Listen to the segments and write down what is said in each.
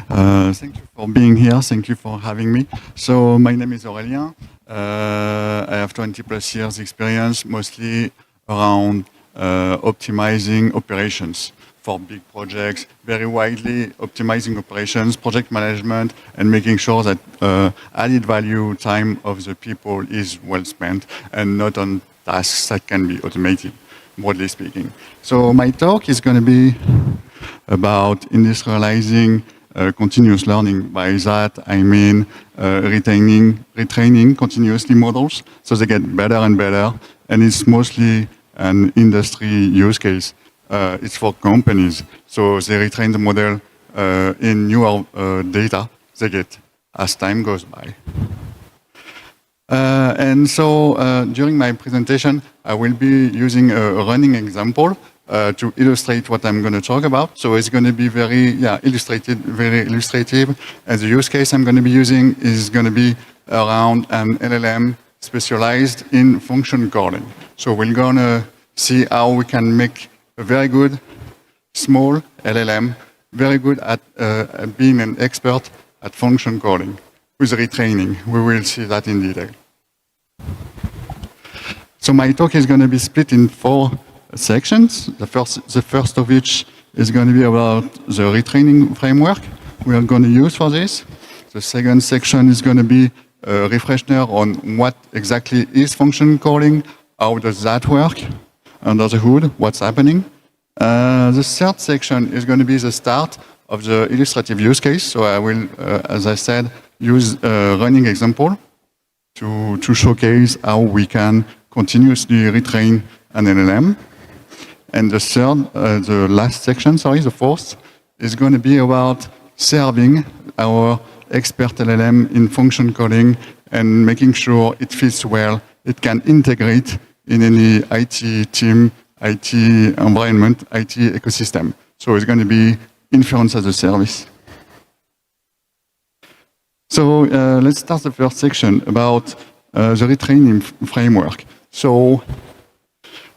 Thank you for being here. Thank you for having me. So my name is Aurélien. I have 20 plus years experience, mostly around optimizing operations for big projects, very widely optimizing operations, project management, and making sure that added value time of the people is well spent and not on tasks that can be automated, broadly speaking. So my talk is going to be about industrializing continuous learning. By that, I mean retraining continuously models so they get better and better. And it's mostly an industry use case. It's for companies. So they retrain the model in newer data they get as time goes by. And so during my presentation, I will be using a running example to illustrate what I'm going to talk about. So it's going to be very illustrative. And the use case I'm going to be using is going to be around an LLM specialized in function calling. So we're going to see how we can make a very good small LLM, very good at being an expert at function calling with retraining. We will see that in detail. So my talk is going to be split in 4 sections. The first of which is going to be about the retraining framework we are going to use for this. The second section is going to be a refresher on what exactly is function calling, how does that work under the hood, what's happening. The third section is going to be the start of the illustrative use case. So I will, as I said, use a running example to showcase how we can continuously retrain an LLM. And the last section, the fourth, is going to be about serving our expert LLM in function calling and making sure it fits well, it can integrate in any IT team, IT environment, IT ecosystem. So it's going to be inference as a service. So let's start the first section about the retraining framework. So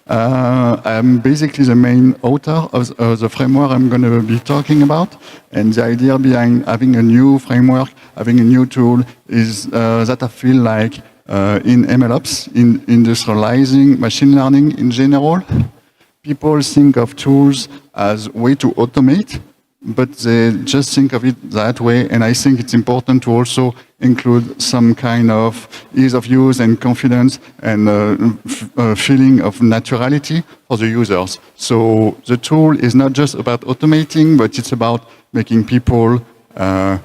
I'm basically the main author of the framework I'm going to be talking about. And the idea behind having a new framework, having a new tool, is that I feel like in MLOps, in industrializing machine learning in general, people think of tools as a way to automate, but they just think of it that way. And I think it's important to also include some kind of ease of use and confidence and feeling of naturality for the users. So the tool is not just about automating, but it's about making people having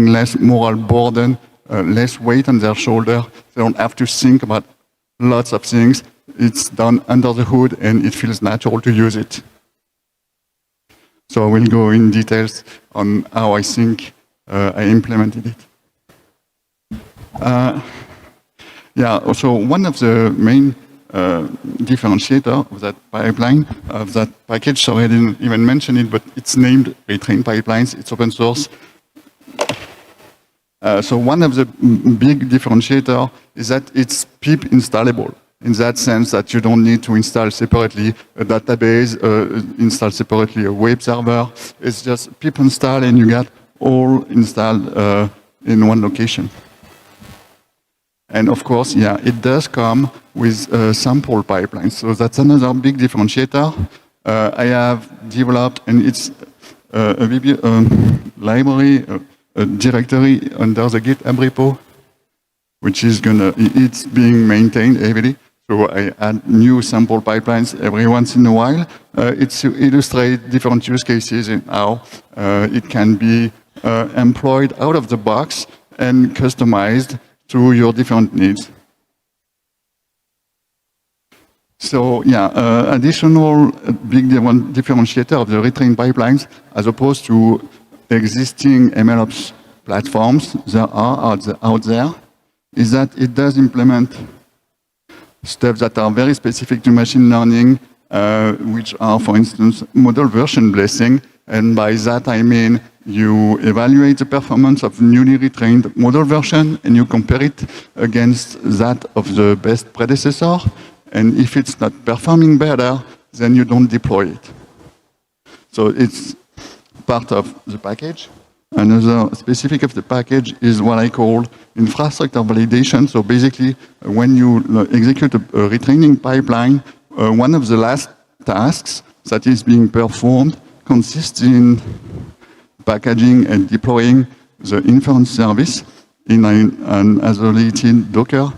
less moral burden, less weight on their shoulder. They don't have to think about lots of things. It's done under the hood and it feels natural to use it. So I will go in details on how I think I implemented it. Also one of the main differentiator of that pipeline, of that package, so I didn't even mention it, but it's named Retrain Pipelines, it's open source. So one of the big differentiator is that it's pip installable. In that sense that you don't need to install separately a database, install separately a web server. It's just pip install and you get all installed in one location. And of course, it does come with sample pipelines. So that's another big differentiator. I have developed, and it's a library, a directory under the GitHub repo, which is it's being maintained heavily. So I add new sample pipelines every once in a while. It's to illustrate different use cases and how it can be employed out of the box and customized to your different needs. So additional big differentiator of the retrain pipelines as opposed to existing MLOps platforms that are out there is that it does implement stuff that are very specific to machine learning, which are, for instance, model version blessing. And by that, I mean you evaluate the performance of newly retrained model version and you compare it against that of the best predecessor. And if it's not performing better, then you don't deploy it. So it's part of the package. Another specific of the package is what I call infrastructure validation. So basically, when you execute a retraining pipeline, one of the last tasks that is being performed consists in packaging and deploying the inference service in an isolated Docker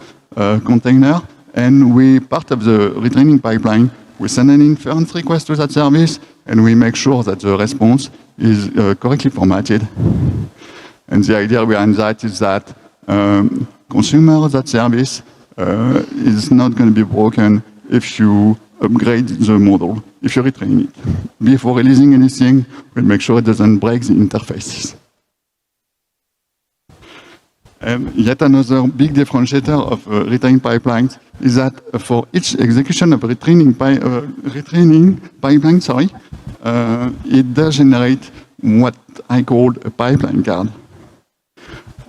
container. And part of the retraining pipeline, we send an inference request to that service, and we make sure that the response is correctly formatted. And the idea behind that is that consumer of that service is not going to be broken if you upgrade the model, if you retrain it. Before releasing anything, we'll make sure it doesn't break the interfaces. And yet another big differentiator of retraining pipelines is that for each execution of retraining pipeline, it does generate what I call a pipeline card.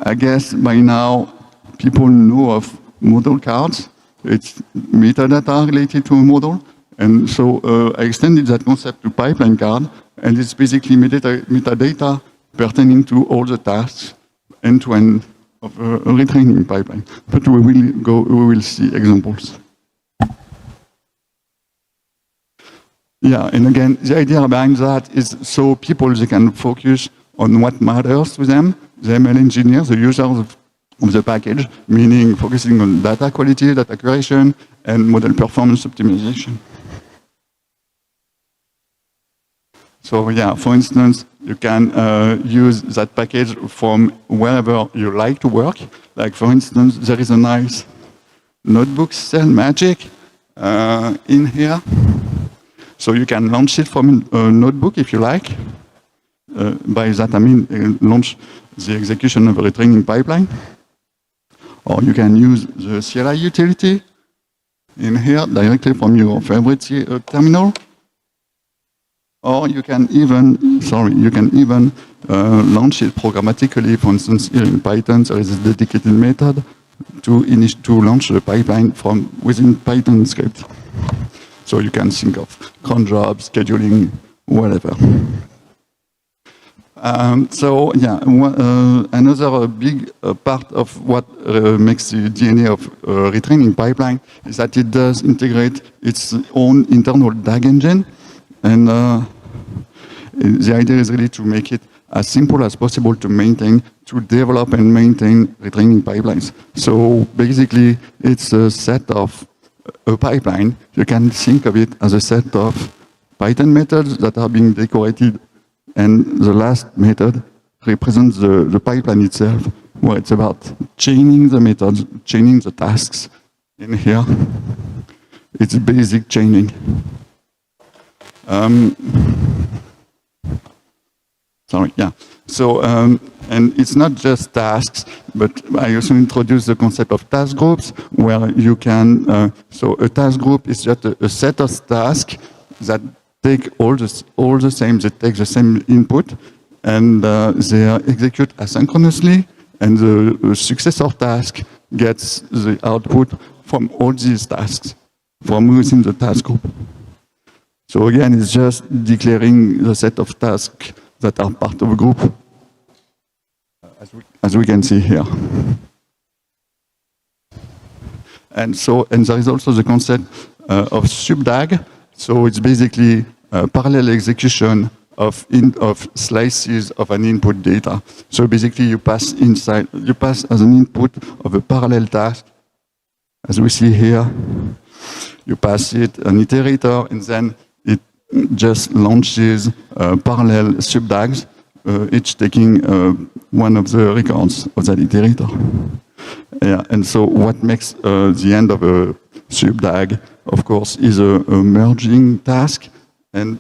I guess by now people know of model cards. It's metadata related to a model. And so I extended that concept to pipeline card, and it's basically metadata pertaining to all the tasks end-to-end of a retraining pipeline. But we will see examples. Yeah, and again, the idea behind that is so people they can focus on what matters to them, the ML engineers, the users of the package, meaning focusing on data quality, data curation, and model performance optimization. So yeah, for instance, you can use that package from wherever you like to work. Like for instance, there is a nice notebook cell magic in here. So you can launch it from a notebook if you like. By that I mean launch the execution of a retraining pipeline. Or you can use the CLI utility in here directly from your favorite terminal. Or you can even, launch it programmatically. For instance, here in Python, there is a dedicated method to launch the pipeline from within Python script. So you can think of cron job, scheduling, whatever. So yeah, another big part of what makes the DNA of retraining pipeline is that it does integrate its own internal DAG engine. And the idea is really to make it as simple as possible to maintain, to develop and maintain retraining pipelines. So basically, it's a set of a pipeline. You can think of it as a set of Python methods that are being decorated, and the last method represents the pipeline itself, where it's about chaining the methods, chaining the tasks. In here, it's basic chaining. So, and it's not just tasks, but I also introduced the concept of task groups, where you can, so a task group is just a set of tasks that take all the same, they take the same input, and they are execute asynchronously, and the successor task gets the output from all these tasks, from within the task group. So again, it's just declaring the set of tasks that are part of a group, as we can see here. And there is also the concept of subDAG. So it's basically parallel execution of slices of an input data. So basically, you pass as an input of a parallel task, as we see here. You pass it an iterator, and then it just launches parallel subDAGs, each taking one of the records of that iterator. Yeah, and so what makes the end of a subDAG, of course, is a merging task. And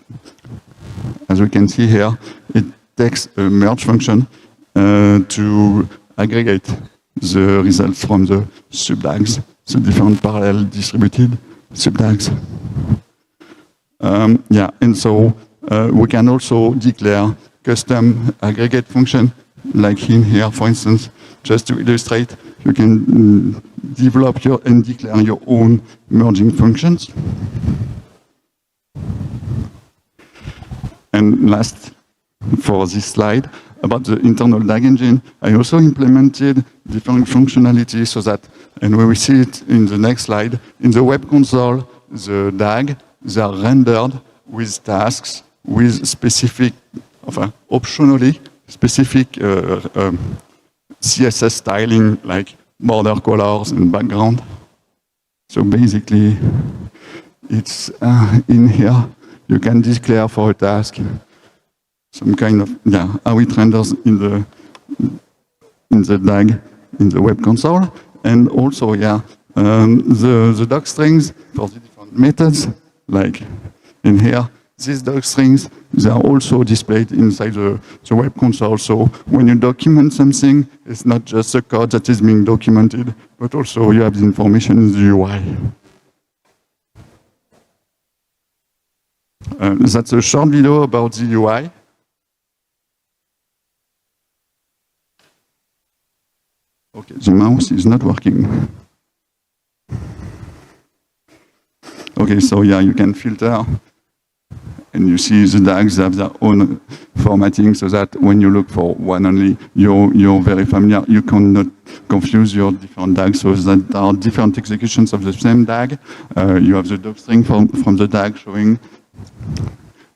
as we can see here, it takes a merge function to aggregate the results from the subDAGs, the different parallel distributed subDAGs. Yeah, and so we can also declare custom aggregate function, like in here, for instance, just to illustrate, you can develop and declare your own merging functions. And last for this slide about the internal DAG engine. I also implemented different functionality so that, and we will see it in the next slide, in the web console, the DAG, they are rendered with tasks, with specific, optionally, specific CSS styling, like border colors and background. So basically, it's in here, you can declare for a task some kind of, how it renders in the DAG, in the web console. And also, the doc strings for the different methods, like in here, these doc strings, they are also displayed inside the web console. So when you document something, it's not just the code that is being documented, but also you have the information in the UI. That's a short video about the UI. Okay, the mouse is not working. Okay, so you can filter, and you see the DAGs have their own formatting, so that when you look for one only, you're very familiar. You cannot confuse your different DAGs, so that there are different executions of the same DAG. You have the docstring from the DAG showing.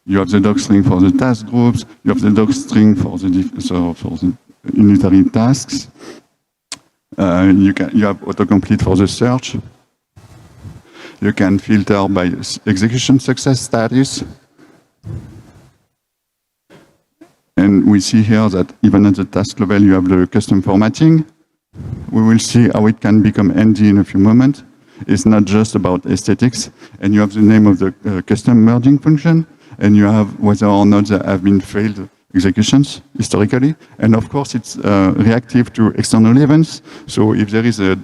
You have the docstring for the task groups. You have the docstring for the unitary tasks. You have autocomplete for the search. You can filter by execution success status. And we see here that even at the task level, you have the custom formatting. We will see how it can become ND in a few moments. It's not just about aesthetics. And you have the name of the custom merging function. And you have whether or not there have been failed executions historically. And of course, it's reactive to external events. So if there is a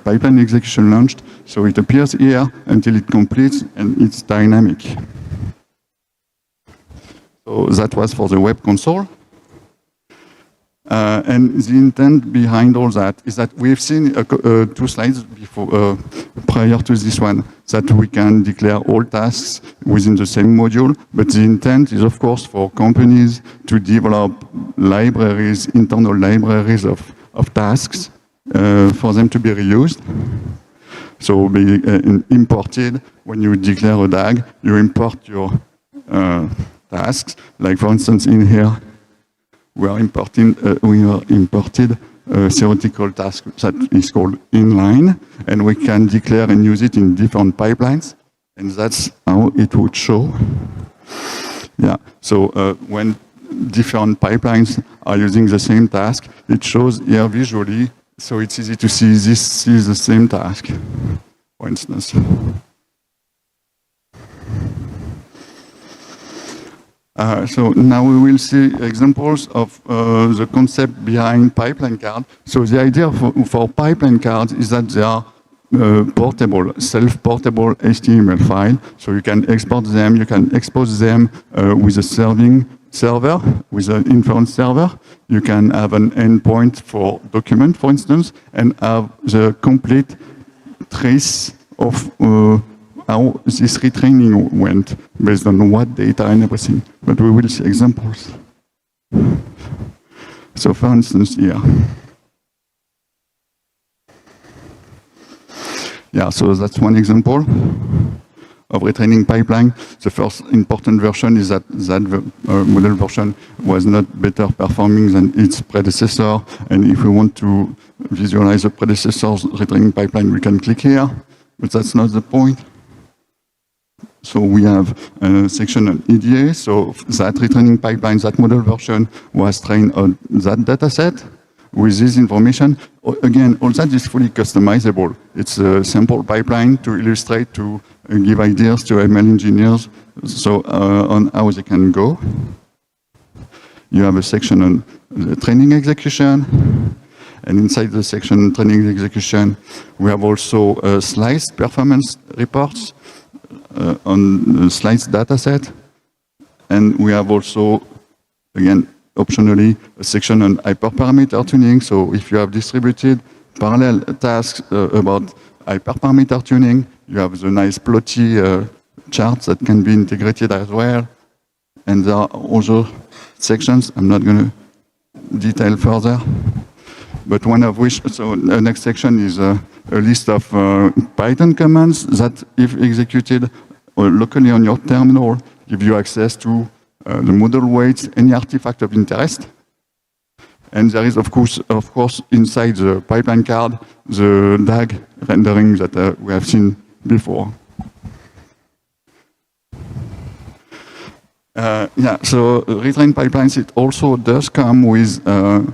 pipeline execution launched, so it appears here until it completes, and it's dynamic. So that was for the web console. And the intent behind all that is that we've seen 2 slides before, prior to this one, that we can declare all tasks within the same module. But the intent is, of course, for companies to develop libraries, internal libraries of tasks for them to be reused. So be imported, when you declare a DAG, you import your tasks. Like, for instance, in here, we are imported a theoretical task that is called inline, and we can declare and use it in different pipelines, and that's how it would show. So when different pipelines are using the same task, it shows here visually, so it's easy to see this is the same task, for instance. So now we will see examples of the concept behind pipeline cards. So the idea for pipeline cards is that they are portable, self-portable HTML file. So you can export them, you can expose them with a serving server, with an inference server. You can have an endpoint for document, for instance, and have the complete trace of how this retraining went based on what data and everything. But we will see examples. So for instance, here. So that's one example of retraining pipeline. The first important version is that model version was not better performing than its predecessor. And if we want to visualize the predecessor's retraining pipeline, we can click here. But that's not the point. So we have a section on EDA. So that retraining pipeline, that model version was trained on that data set with this information. Again, all that is fully customizable. It's a sample pipeline to illustrate, to give ideas to ML engineers on how they can go. You have a section on the training execution. And inside the section training execution, we have also slice performance reports on the slice dataset. And we have also, again, optionally, a section on hyperparameter tuning. So if you have distributed parallel tasks about hyperparameter tuning, you have the nice plotty charts that can be integrated as well. And there are other sections I'm not going to detail further. But one of which, so the next section is a list of Python commands that, if executed locally on your terminal, give you access to the model weights, any artifact of interest. And there is, of course, inside the pipeline card, the DAG rendering that we have seen before. So retrain pipelines, it also does come with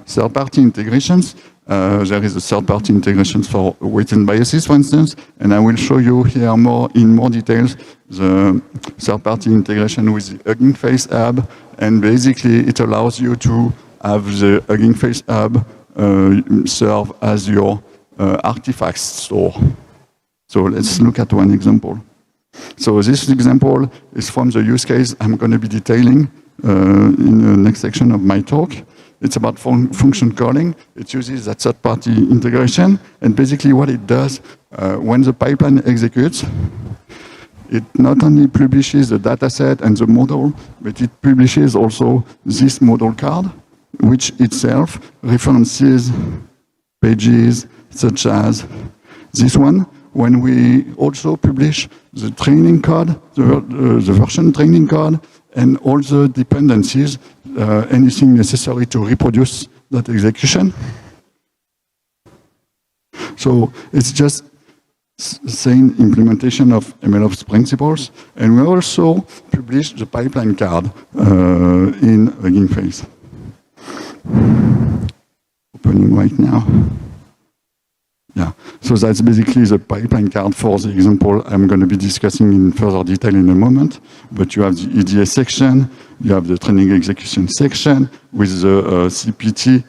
third-party integrations. There is a third-party integrations for weights and biases, for instance, and I will show you here in more details the third-party integration with the Hugging Face hub, and basically it allows you to have the Hugging Face hub serve as your artifacts store. So let's look at one example. So this example is from the use case I'm going to be detailing in the next section of my talk. It's about function calling. It uses that third-party integration, and basically what it does, when the pipeline executes, it not only publishes the dataset and the model, but it publishes also this model card, which itself references pages such as this one. When we also publish the training code, the version training code, and all the dependencies, anything necessary to reproduce that execution. So it's just same implementation of MLOps principles, and we also publish the pipeline card in Hugging Face. Opening right now. Yeah, so that's basically the pipeline card for the example I'm going to be discussing in further detail in a moment. But you have the EDA section, you have the training execution section with the CPT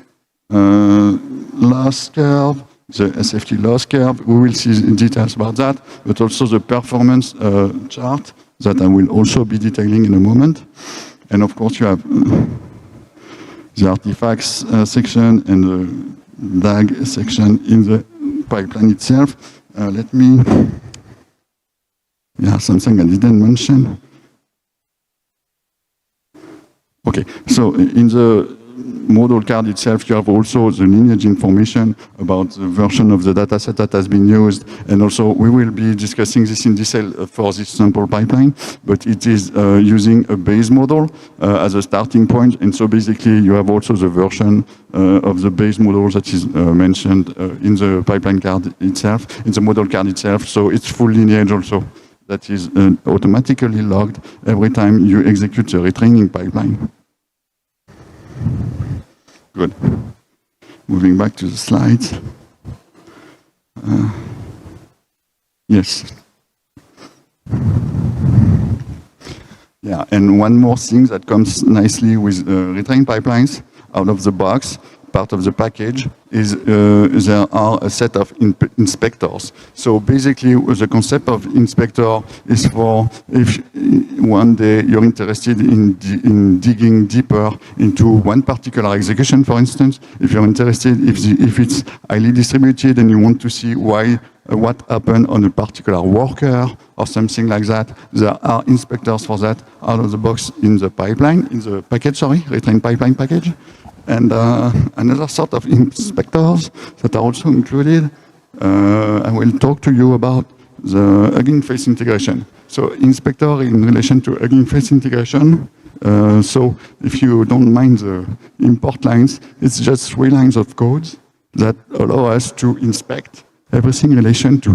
loss curve, the SFT loss curve. We will see details about that, but also the performance chart that I will also be detailing in a moment. And of course, you have the artifacts section and the DAG section in the pipeline itself. Let me, something I didn't mention. Okay, so in the model card itself, you have also the lineage information about the version of the dataset that has been used, and also we will be discussing this in detail for this sample pipeline, but it is using a base model as a starting point, and so basically you have also the version of the base model that is mentioned in the pipeline card itself, in the model card itself, so it's full lineage also that is automatically logged every time you execute the retraining pipeline. Good. Moving back to the slides. Yes. Yeah, and one more thing that comes nicely with retrain pipelines out of the box, part of the package, is there are a set of inspectors. So basically, the concept of inspector is for if one day you're interested in digging deeper into one particular execution, for instance, if you're interested, if it's highly distributed and you want to see why what happened on a particular worker or something like that, there are inspectors for that out of the box in the pipeline, in the package, retrain pipeline package. And another sort of inspectors that are also included, I will talk to you about the Hugging Face integration. So inspector in relation to Hugging Face integration, so if you don't mind the import lines, it's just 3 lines of code that allow us to inspect everything in relation to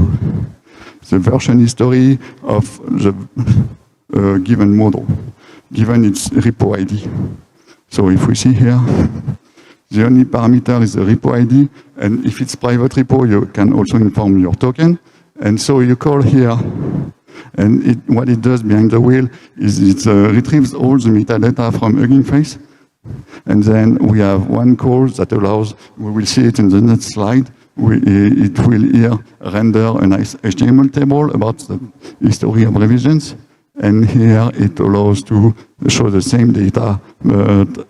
the version history of the given model, given its repo ID. So if we see here, the only parameter is the repo ID, and if it's private repo, you can also inform your token. And so you call here, and what it does behind the wheel is it retrieves all the metadata from Hugging Face, and then we have one call that allows, we will see it in the next slide, it will here render a nice HTML table about the history of revisions. And here it allows to show the same data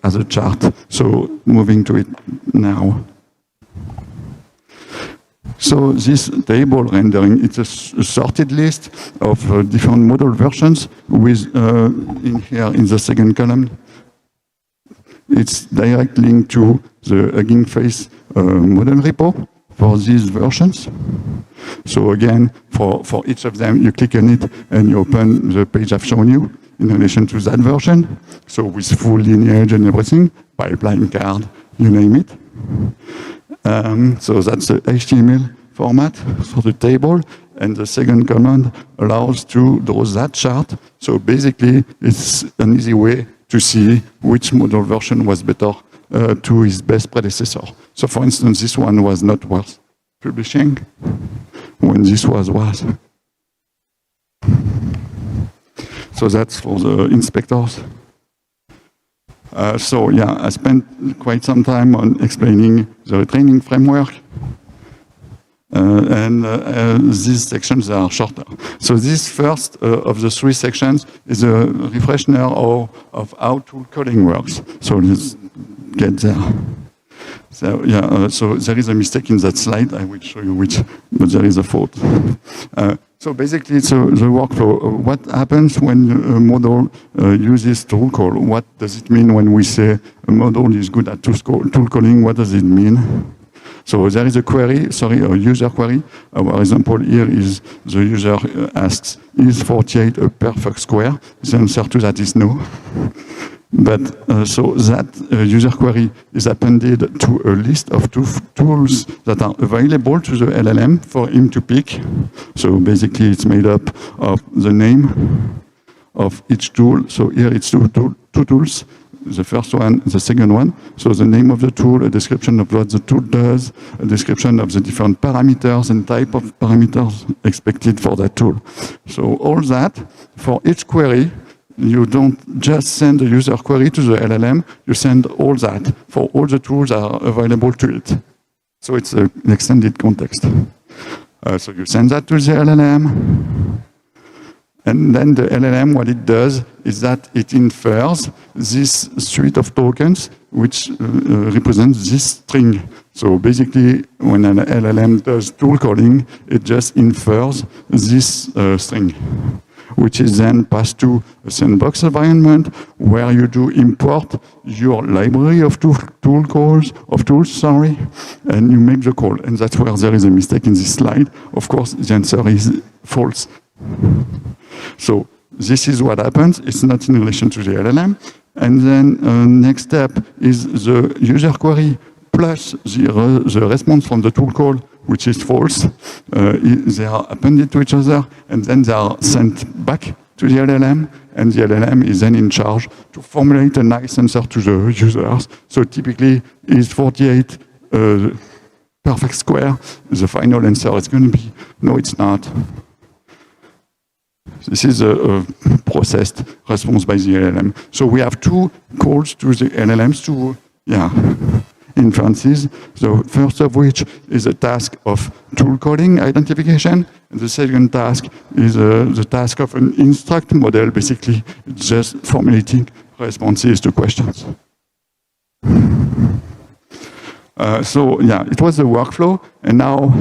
as a chart. So moving to it now. So this table rendering, it's a sorted list of different model versions with, in here in the second column, it's direct link to the Hugging Face model repo for these versions. So again, for each of them, you click on it and you open the page I've shown you in relation to that version. So with full lineage and everything, pipeline card, you name it. So that's the HTML format for the table. And the second command allows to draw that chart. So basically, it's an easy way to see which model version was better to his best predecessor. So for instance, this one was not worth publishing when this was. So that's for the inspectors. So yeah, I spent quite some time on explaining the retraining framework. These sections are shorter. So this first of the three sections is a refresher of how tool calling works. So let's get there. So yeah, so there is a mistake in that slide. I will show you which, but there is a fault. So basically, it's the workflow. What happens when a model uses tool call? What does it mean when we say a model is good at tool calling? What does it mean? So there is a query, a user query. Our example here is the user asks, is 48 a perfect square? The answer to that is no. But so that user query is appended to a list of tools that are available to the LLM for him to pick. So basically, it's made up of the name of each tool. So here it's two tools. The first one, the second one. So the name of the tool, a description of what the tool does, a description of the different parameters and type of parameters expected for that tool. So all that, for each query, you don't just send a user query to the LLM, you send all that for all the tools that are available to it. So it's an extended context. So you send that to the LLM, and then the LLM, what it does is that it infers this suite of tokens which represents this string. So basically, when an LLM does tool calling, it just infers this string, which is then passed to a sandbox environment where you do import your library of tools, and you make the call. And that's where there is a mistake in this slide. Of course, the answer is false. So this is what happens. It's not in relation to the LLM. And then next step is the user query plus the response from the tool call, which is false. They are appended to each other, and then they are sent back to the LLM, and the LLM is then in charge to formulate a nice answer to the users. So typically, is 48 perfect square? The final answer is going to be, no, it's not. This is a processed response by the LLM. So we have two calls to the LLMs to, inferences. So first of which is a task of tool calling identification. And the second task is the task of an instruct model, basically just formulating responses to questions. It was the workflow. And now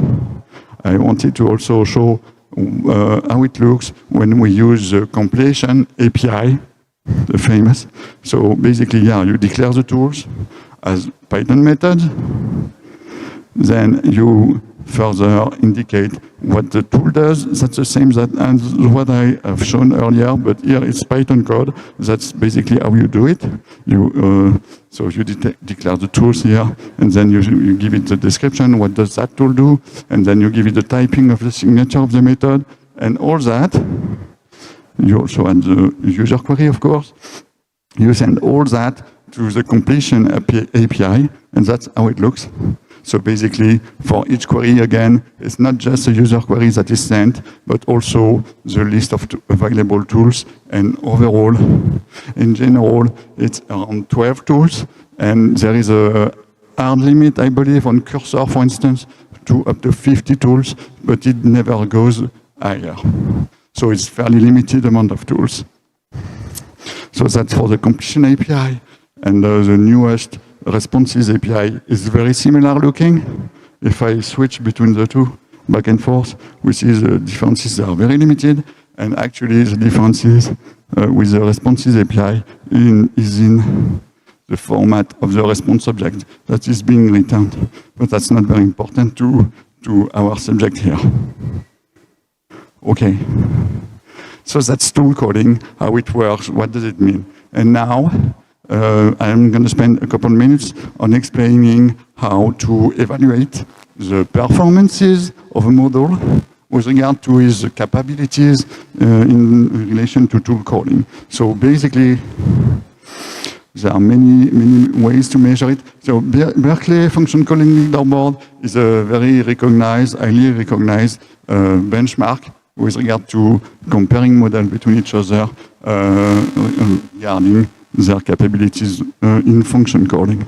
I wanted to also show how it looks when we use the completion API, the famous. So basically, you declare the tools as Python methods. Then you further indicate what the tool does. That's the same as what I have shown earlier, but here it's Python code. That's basically how you do it. So you declare the tools here, and then you give it the description, what does that tool do, and then you give it the typing of the signature of the method, and all that. You also add the user query, of course. You send all that to the completion API, and that's how it looks. So basically, for each query, again, it's not just a user query that is sent, but also the list of available tools. And overall, in general, it's around 12 tools. And there is a hard limit, I believe, on Cursor, for instance, to up to 50 tools, but it never goes higher. So it's fairly limited amount of tools. So that's for the completion API. And the newest responses API is very similar looking. if I switch between the two back and forth, we see the differences are very limited, and actually the differences with the responses API is in the format of the response object that is being returned. But that's not very important to our subject here. Okay. So that's tool coding, how it works, what does it mean? And now I'm going to spend a couple minutes on explaining how to evaluate the performances of a model with regard to its capabilities in relation to tool coding. So basically, there are many ways to measure it. So Berkeley Function Calling Leaderboard is a very recognized, highly recognized benchmark with regard to comparing models between each other regarding their capabilities in function calling.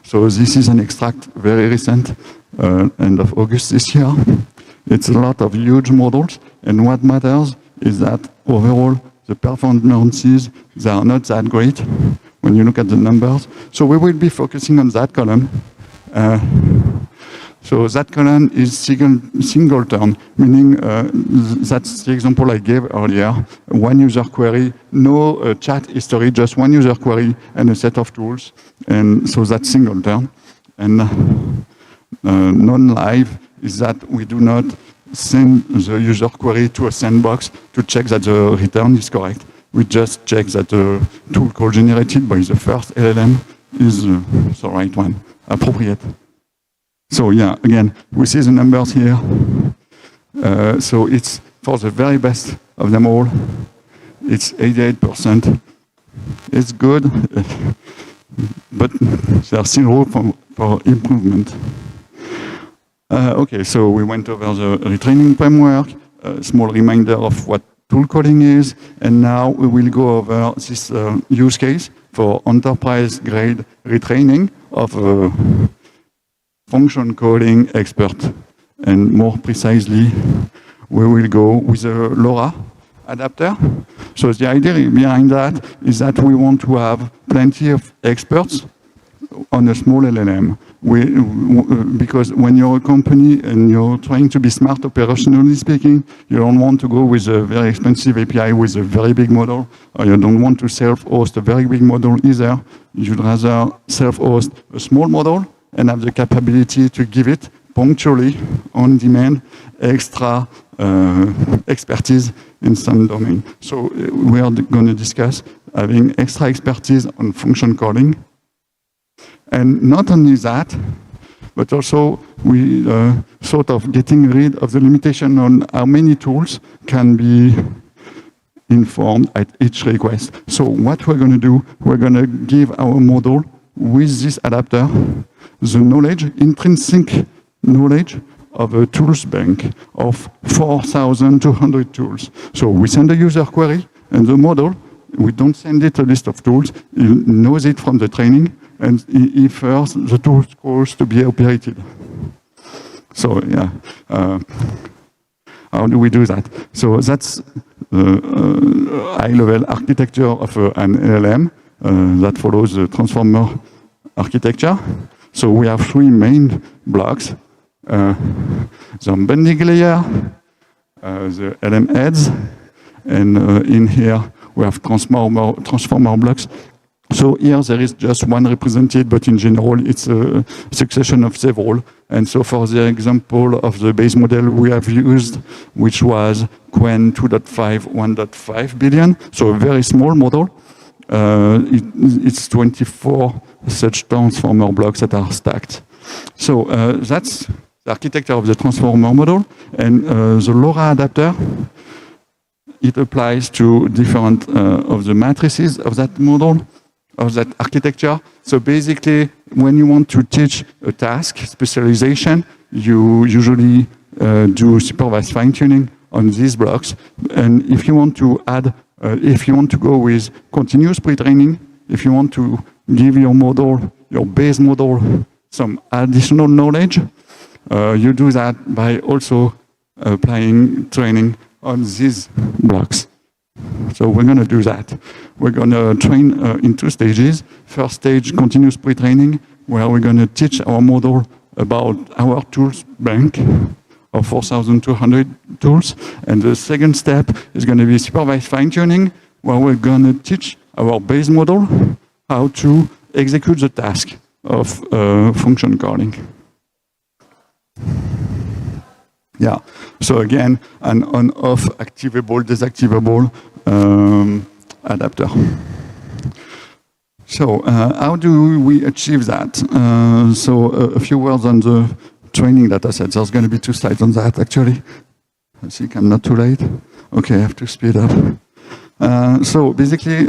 So this is an extract, very recent, end of August this year. It's a lot of huge models, and what matters is that overall the performances, they are not that great when you look at the numbers. So we will be focusing on that column. So that column is singleton, meaning that's the example I gave earlier. One user query, no chat history, just one user query and a set of tools. And so that's singleton. And non-live is that we do not send the user query to a sandbox to check that the return is correct. We just check that the tool call generated by the first LLM is the right one, appropriate. So yeah, again, we see the numbers here. So it's for the very best of them all. It's 88%. It's good, but there's still room for improvement. Okay, so we went over the retraining framework, a small reminder of what tool coding is, and now we will go over this use case for enterprise-grade retraining of function coding expert. And more precisely, we will go with a LoRa adapter. So the idea behind that is that we want to have plenty of experts on a small LLM. Because when you're a company and you're trying to be smart operationally speaking, you don't want to go with a very expensive API with a very big model, or you don't want to self-host a very big model either. You'd rather self-host a small model and have the capability to give it punctually, on demand, extra expertise in some domain. So we are going to discuss having extra expertise on function calling. And not only that, but also we sort of getting rid of the limitation on how many tools can be informed at each request. So what we're going to do, we're going to give our model with this adapter the knowledge, intrinsic knowledge of a tools bank of 4,200 tools. So we send a user query, and the model, we don't send it a list of tools, it knows it from the training, and it infers the tools calls to be operated. So yeah, how do we do that? So that's the high-level architecture of an LLM that follows the transformer architecture. So we have three main blocks: the embedding layer, the LM heads, and in here we have transformer blocks. So here there is just one represented, but in general it's a succession of several. And so for the example of the base model we have used, which was Qwen 2.5, 1.5 billion, so a very small model, it's 24 such transformer blocks that are stacked. So that's the architecture of the transformer model, and the LoRa adapter, it applies to different of the matrices of that model, of that architecture. So basically, when you want to teach a task specialization, you usually do supervised fine-tuning on these blocks. And if you want to add, if you want to go with continuous pre-training, if you want to give your model, your base model, some additional knowledge, you do that by also applying training on these blocks. So we're going to do that. We're going to train in two stages. First stage, continuous pre-training, where we're going to teach our model about our tools bank of 4,200 tools. And the second step is going to be supervised fine-tuning, where we're going to teach our base model how to execute the task of function calling. Yeah, so again, an on-off activable, deactivable adapter. So how do we achieve that? So a few words on the training data set. There's going to be 2 slides on that, actually. I think I'm not too late. Okay, I have to speed up. So basically,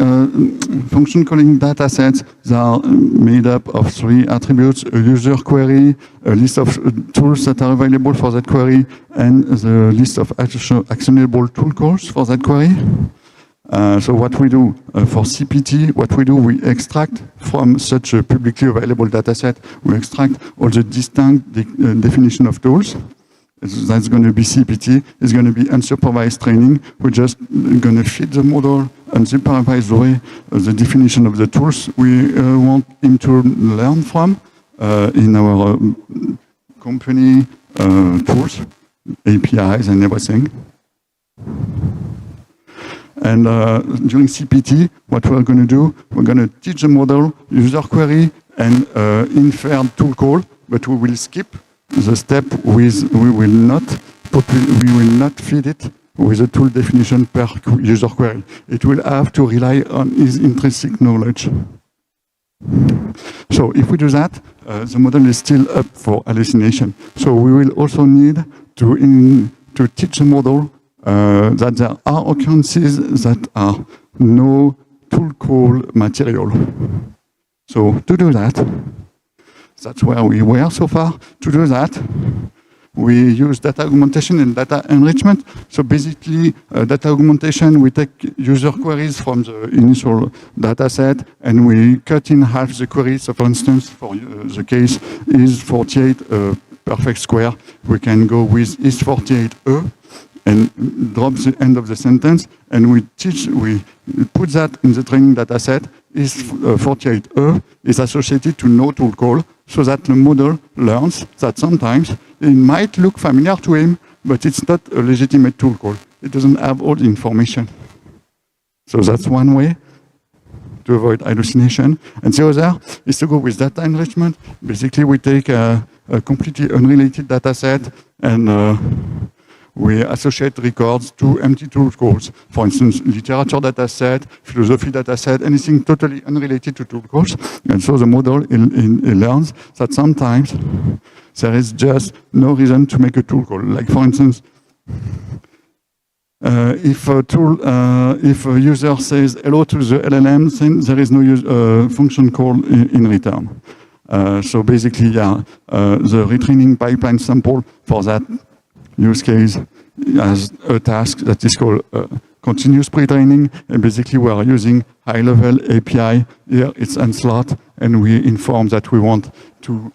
function calling data sets are made up of 3 attributes: a user query, a list of tools that are available for that query, and the list of actionable tool calls for that query. So what we do for CPT, we extract from such a publicly available data set, we extract all the distinct definition of tools. That's going to be CPT. It's going to be unsupervised training. We're just going to feed the model unsupervised way the definition of the tools we want him to learn from in our company tools, APIs and everything. And during CPT, what we're going to do, we're going to teach the model user query and inferred tool call, but we will skip the step with we will not feed it with a tool definition per user query. It will have to rely on his intrinsic knowledge. So if we do that, the model is still up for hallucination. So we will also need to teach the model that there are occurrences that are no tool call material. So to do that, that's where we were so far. To do that, we use data augmentation and data enrichment. So basically, data augmentation, we take user queries from the initial data set and we cut in half the query. So for instance, for the case is 48 perfect square, we can go with is 48 and drop the end of the sentence, and we put that in the training data set. Is 48 is associated to no tool call, so that the model learns that sometimes it might look familiar to him, but it's not a legitimate tool call. It doesn't have all the information. So that's one way to avoid hallucination. And the other is to go with data enrichment. Basically, we take a completely unrelated data set and we associate records to empty tool calls. For instance, literature data set, philosophy data set, anything totally unrelated to tool calls. And so the model learns that sometimes there is just no reason to make a tool call. Like for instance, if a user says hello to the LLM, then there is no function call in return. So basically, yeah, the retraining pipeline sample for that use case has a task that is called continuous pre-training, and basically we are using high-level API. Here it's Anslot, and we inform that we want to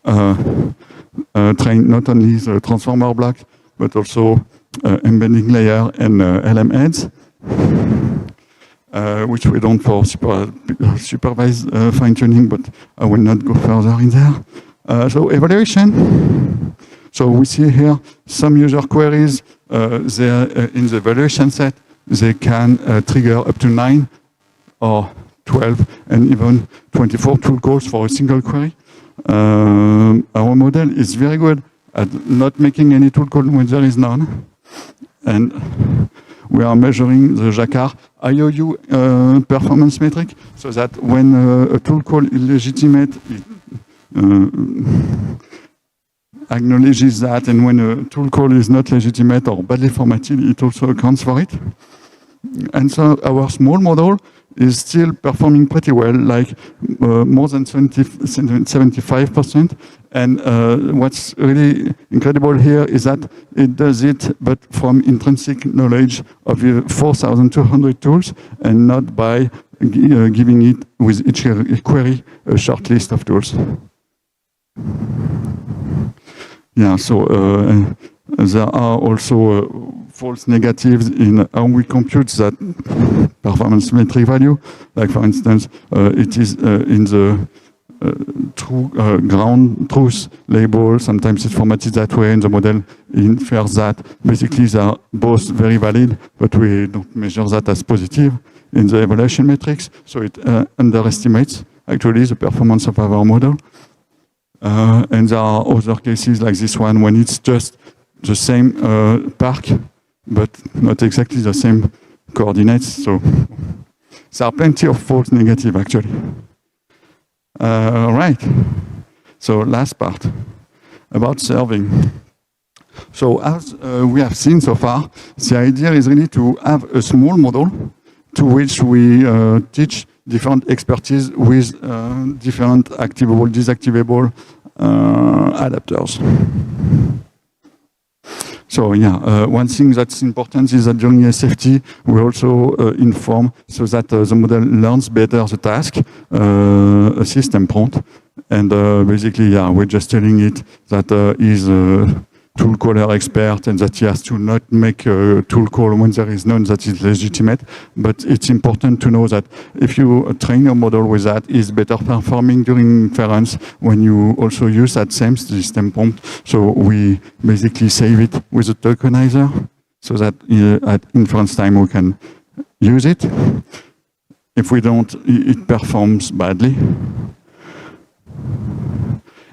train not only the transformer block, but also embedding layer and LM heads, which we don't for supervised fine-tuning, but I will not go further in there. So evaluation. So we see here some user queries. They are in the evaluation set. They can trigger up to 9 or 12 and even 24 tool calls for a single query. Our model is very good at not making any tool call when there is none. And we are measuring the Jacquard IOU performance metric, so that when a tool call is legitimate, it acknowledges that, and when a tool call is not legitimate or badly formatted, it also accounts for it. And so our small model is still performing pretty well, like more than 75%. And what's really incredible here is that it does it, but from intrinsic knowledge of 4,200 tools, and not by giving it with each query a short list of tools. Yeah, so there are also false negatives in how we compute that performance metric value. Like for instance, it is in the ground truth label. Sometimes it's formatted that way, and the model infers that. Basically, they are both very valid, but we don't measure that as positive in the evaluation metrics, so it underestimates actually the performance of our model. And there are other cases like this one when it's just the same park, but not exactly the same coordinates. So there are plenty of false negative actually. Right. So last part about serving. So as we have seen so far, the idea is really to have a small model to which we teach different expertise with different activable, deactivable adapters. So yeah, one thing that's important is that during SFT, we also inform so that the model learns better the task, a system prompt. And basically, yeah, we're just telling it that he's a tool caller expert and that he has to not make a tool call when there is none that is legitimate. But it's important to know that if you train your model with that, it's better performing during inference when you also use that same system prompt. So we basically save it with a tokenizer so that at inference time we can use it. If we don't, it performs badly.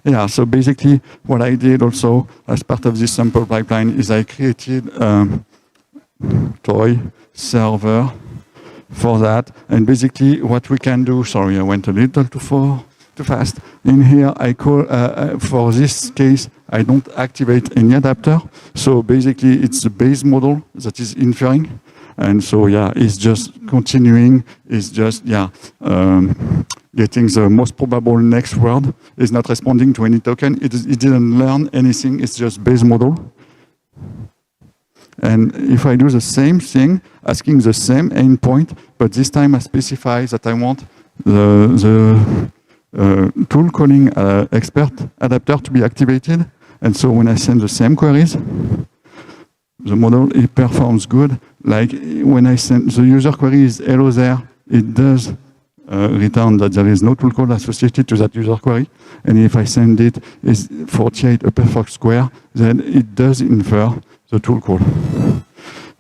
Yeah, so basically what I did also as part of this sample pipeline is I created a toy server for that. And basically what we can do, sorry, I went a little too fast. In here, I call, for this case, I don't activate any adapter. So basically it's the base model that is inferring. And so, yeah, it's just continuing, it's just, yeah, getting the most probable next word. It's not responding to any token. It didn't learn anything. It's just base model. And if I do the same thing, asking the same endpoint, but this time I specify that I want the tool calling expert adapter to be activated. And so when I send the same queries, the model, it performs good. Like when I send the user query is hello there, it does return that there is no tool call associated to that user query. And if I send it is 48 a perfect square, then it does infer the tool call.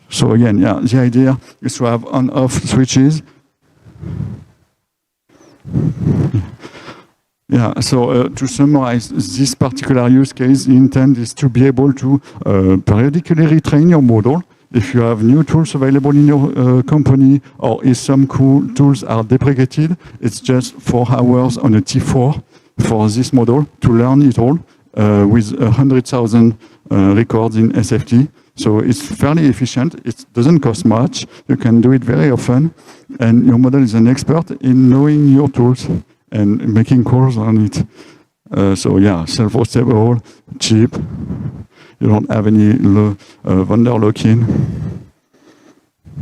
So again, yeah, the idea is to have on-off switches. Yeah, so to summarize this particular use case, the intent is to be able to periodically retrain your model. If you have new tools available in your company, or if some cool tools are deprecated, it's just 4 hours on a T4 for this model to learn it all with 100,000 records in SFT. So it's fairly efficient. It doesn't cost much. You can do it very often. And your model is an expert in knowing your tools and making calls on it. So yeah, self-hostable, cheap. You don't have any vendor lock-in.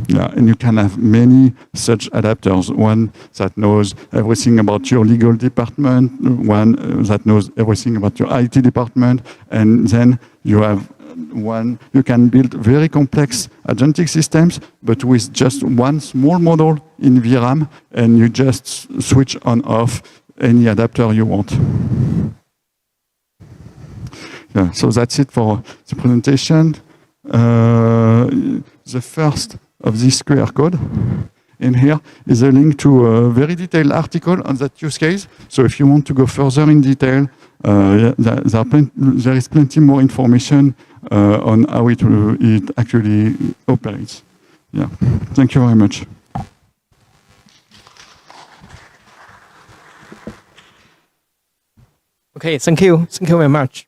Yeah, and you can have many such adapters. One that knows everything about your legal department, one that knows everything about your IT department, and then you have one, you can build very complex agentic systems, but with just one small model in VRAM, and you just switch on off any adapter you want. Yeah, so that's it for the presentation. The first of this QR code in here is a link to a very detailed article on that use case. So if you want to go further in detail, there is plenty more information on how it actually operates. Yeah, thank you very much. Okay, thank you very much.